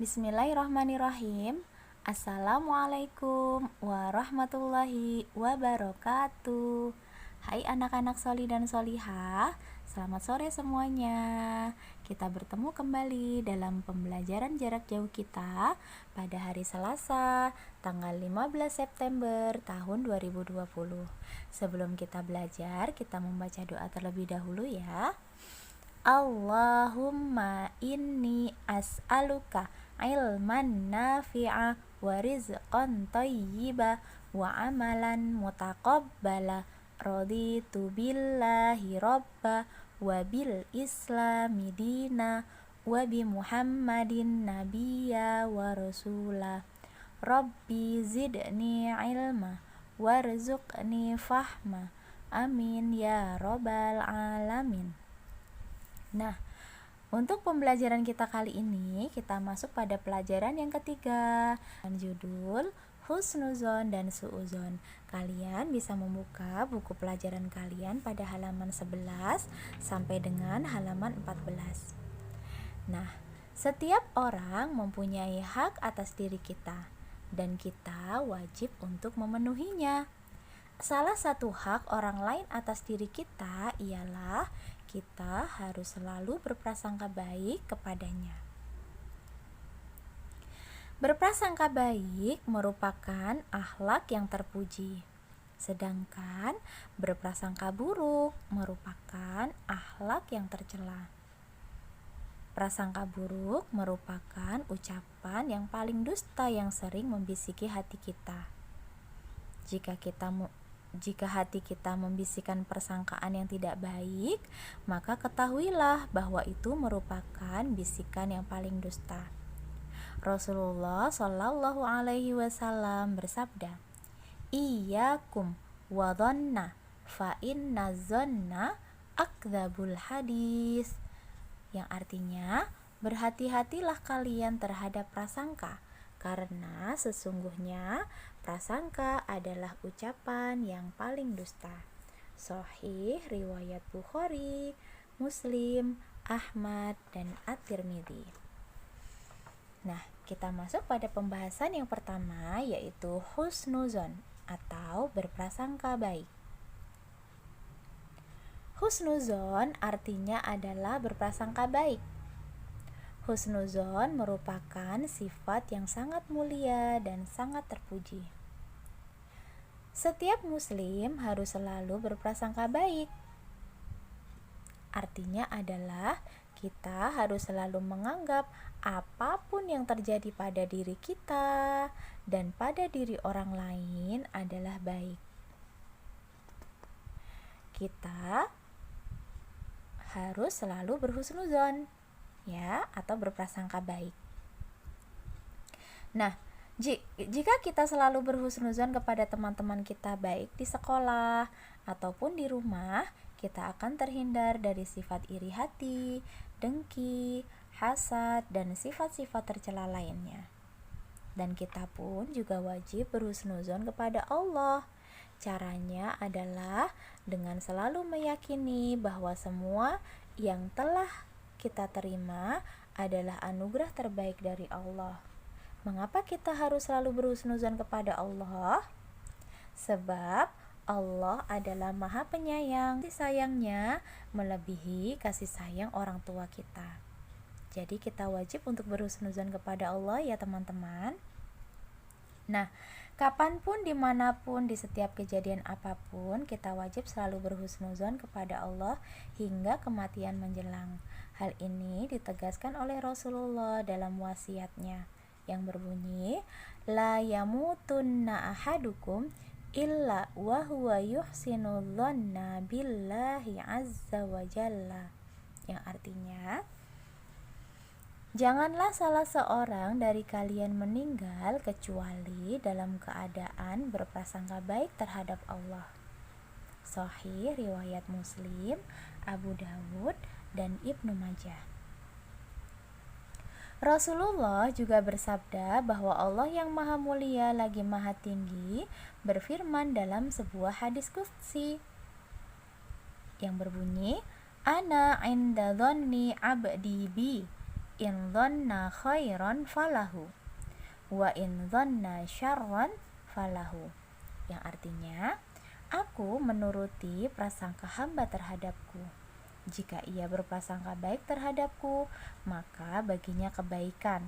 Bismillahirrahmanirrahim. Assalamualaikum warahmatullahi wabarakatuh. Hai anak-anak soli dan solihah, selamat sore semuanya. Kita bertemu kembali dalam pembelajaran jarak jauh kita pada hari Selasa, tanggal 15 September tahun 2020. Sebelum kita belajar, kita membaca doa terlebih dahulu ya. Allahumma inni as'aluka ilman nafi'a wa rizqan thayyiba wa amalan mutaqabbala raditu billahi rabba wa bil islami dina wa bi muhammadin nabiyya wa rasula rabbi zidni ilma warzuqni fahma amin ya rabbal alamin. Nah, untuk pembelajaran kita kali ini, kita masuk pada pelajaran yang ketiga, dengan judul Husnuzon dan Suuzon. Kalian bisa membuka buku pelajaran kalian pada halaman 11 sampai dengan halaman 14. Nah, setiap orang mempunyai hak atas diri kita, dan kita wajib untuk memenuhinya. Salah satu hak orang lain atas diri kita ialah kita harus selalu berprasangka baik kepadanya. Berprasangka baik merupakan akhlak yang terpuji, sedangkan berprasangka buruk merupakan akhlak yang tercela. Prasangka buruk merupakan ucapan yang paling dusta yang sering membisiki hati kita. Jika hati kita membisikkan persangkaan yang tidak baik, maka ketahuilah bahwa itu merupakan bisikan yang paling dusta. Rasulullah Shallallahu Alaihi Wasallam bersabda, "Iyyakum wa dhanna fa inna dhanna akdzabul hadis," yang artinya berhati-hatilah kalian terhadap prasangka, karena sesungguhnya prasangka adalah ucapan yang paling dusta. Sahih riwayat Bukhari, Muslim, Ahmad, dan At-Tirmidzi. Nah, kita masuk pada pembahasan yang pertama, yaitu husnuzon atau berprasangka baik. Husnuzon artinya adalah berprasangka baik. Husnuzon merupakan sifat yang sangat mulia dan sangat terpuji. Setiap muslim harus selalu berprasangka baik. Artinya adalah kita harus selalu menganggap apapun yang terjadi pada diri kita dan pada diri orang lain adalah baik. Kita harus selalu berhusnuzon, ya, atau berprasangka baik. Nah, jika kita selalu berhusnuzon kepada teman-teman kita, baik di sekolah ataupun di rumah, kita akan terhindar dari sifat iri hati, dengki, hasad, dan sifat-sifat tercela lainnya. Dan kita pun juga wajib berhusnuzon kepada Allah. Caranya adalah dengan selalu meyakini bahwa semua yang telah kita terima adalah anugerah terbaik dari Allah. Mengapa kita harus selalu berhusnuzon kepada Allah? Sebab Allah adalah Maha Penyayang. Kasih sayangnya melebihi kasih sayang orang tua kita. Jadi kita wajib untuk berhusnuzon kepada Allah ya teman-teman. Nah, kapanpun, dimanapun, di setiap kejadian apapun, kita wajib selalu berhusnuzon kepada Allah hingga kematian menjelang. Hal ini ditegaskan oleh Rasulullah dalam wasiatnya yang berbunyi, "La yamutunna ahadukum illa wa huwa yuhsinu dhanna billahi azza wa jalla," yang artinya, janganlah salah seorang dari kalian meninggal kecuali dalam keadaan berprasangka baik terhadap Allah. Sahih riwayat Muslim, Abu Dawud, dan Ibnu Majah. Rasulullah juga bersabda bahwa Allah yang Maha Mulia lagi Maha Tinggi berfirman dalam sebuah hadis qudsi yang berbunyi, "Ana inda dhanni abdi bi, in dhanna khairan falahu wa in dhanna syarran falahu, yang artinya aku menuruti prasangka hamba terhadapku. Jika ia berprasangka baik terhadapku, maka baginya kebaikan.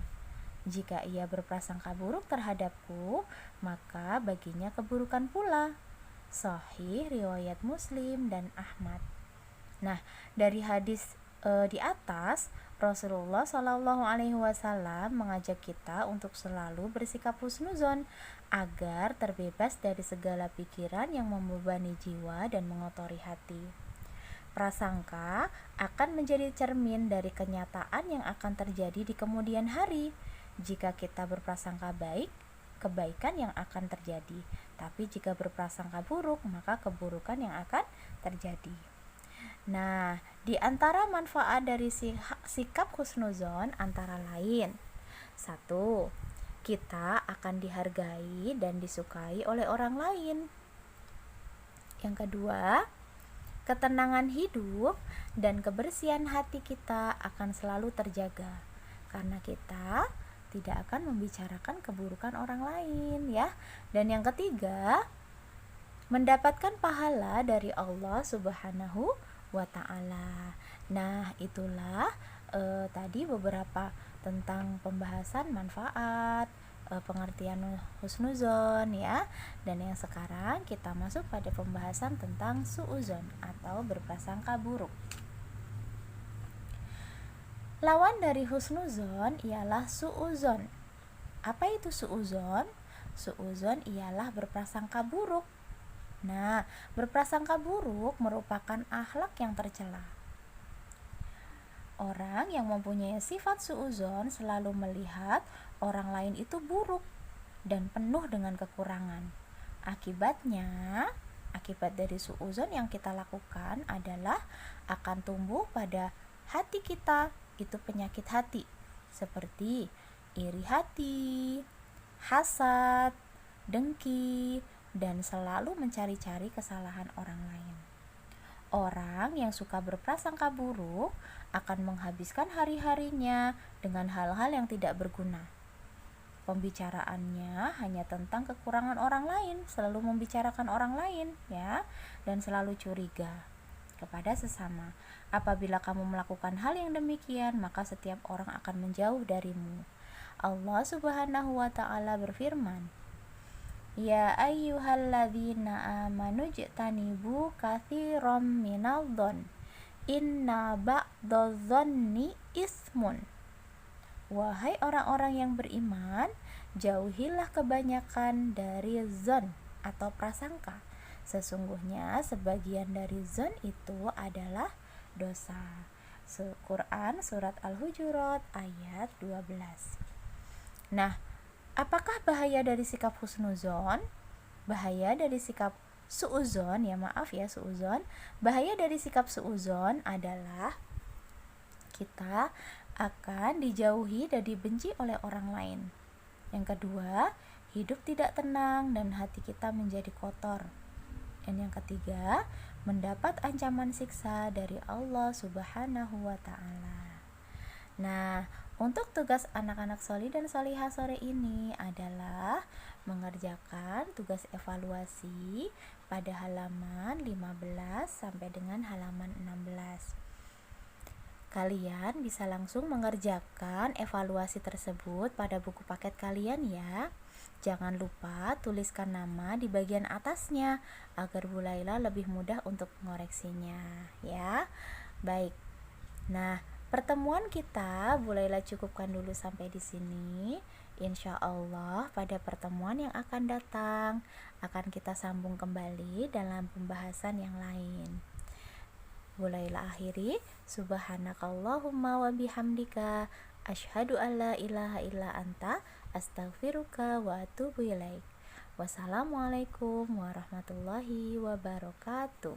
Jika ia berprasangka buruk terhadapku, maka baginya keburukan pula. Sahih riwayat Muslim dan Ahmad. Nah, dari hadis di atas, Rasulullah Shallallahu Alaihi Wasallam mengajak kita untuk selalu bersikap husnuzon agar terbebas dari segala pikiran yang membebani jiwa dan mengotori hati. Prasangka akan menjadi cermin dari kenyataan yang akan terjadi di kemudian hari. Jika kita berprasangka baik, kebaikan yang akan terjadi. Tapi jika berprasangka buruk, maka keburukan yang akan terjadi. Nah, di antara manfaat dari sikap husnuzon antara lain: 1. Kita akan dihargai dan disukai oleh orang lain. Yang kedua, ketenangan hidup dan kebersihan hati kita akan selalu terjaga karena kita tidak akan membicarakan keburukan orang lain, ya. Dan yang ketiga, mendapatkan pahala dari Allah Subhanahu wa ta'ala. Nah, itulah tadi beberapa tentang pembahasan manfaat, pengertian husnuzon, ya. Dan yang sekarang kita masuk pada pembahasan tentang suuzon atau berprasangka buruk. Lawan dari husnuzon ialah suuzon. Apa itu suuzon? Suuzon ialah berprasangka buruk. Nah, berprasangka buruk merupakan akhlak yang tercela. Orang yang mempunyai sifat suuzon selalu melihat orang lain itu buruk dan penuh dengan kekurangan. Akibat dari suuzon yang kita lakukan adalah akan tumbuh pada hati kita itu penyakit hati seperti iri hati, hasad, dengki, dan selalu mencari-cari kesalahan orang lain. Orang yang suka berprasangka buruk akan menghabiskan hari-harinya dengan hal-hal yang tidak berguna. Pembicaraannya hanya tentang kekurangan orang lain, selalu membicarakan orang lain, ya, dan selalu curiga kepada sesama. Apabila kamu melakukan hal yang demikian, maka setiap orang akan menjauh darimu. Allah Subhanahu wa ta'ala berfirman, Ya ayyuhalladzina amanu jtanibu katsiran minadh-dhon inna ba'dadh-dhonni ismun. Wahai orang-orang yang beriman, jauhilah kebanyakan dari zon atau prasangka. Sesungguhnya sebagian dari zon itu adalah dosa. Quran surat Al-Hujurat ayat 12. Nah, apakah bahaya dari sikap husnuzon? Bahaya dari sikap suuzon, suuzon. Bahaya dari sikap suuzon adalah kita akan dijauhi dan dibenci oleh orang lain. Yang kedua, hidup tidak tenang dan hati kita menjadi kotor. Dan yang ketiga, mendapat ancaman siksa dari Allah Subhanahu wa ta'ala. Nah, untuk tugas anak-anak sholih dan sholihah sore ini adalah mengerjakan tugas evaluasi pada halaman 15 sampai dengan halaman 16. Kalian bisa langsung mengerjakan evaluasi tersebut pada buku paket kalian, ya. Jangan lupa tuliskan nama di bagian atasnya agar Bu Laila lebih mudah untuk mengoreksinya, ya. Baik. Nah, pertemuan kita Bu Laila cukupkan dulu sampai di sini. Insya Allah pada pertemuan yang akan datang akan kita sambung kembali dalam pembahasan yang lain. Bu Laila akhiri, subhanakallahumma wa bihamdika asyhadu alla ilaha illa anta astaghfiruka wa atubu ilaik. Wassalamualaikum warahmatullahi wabarakatuh.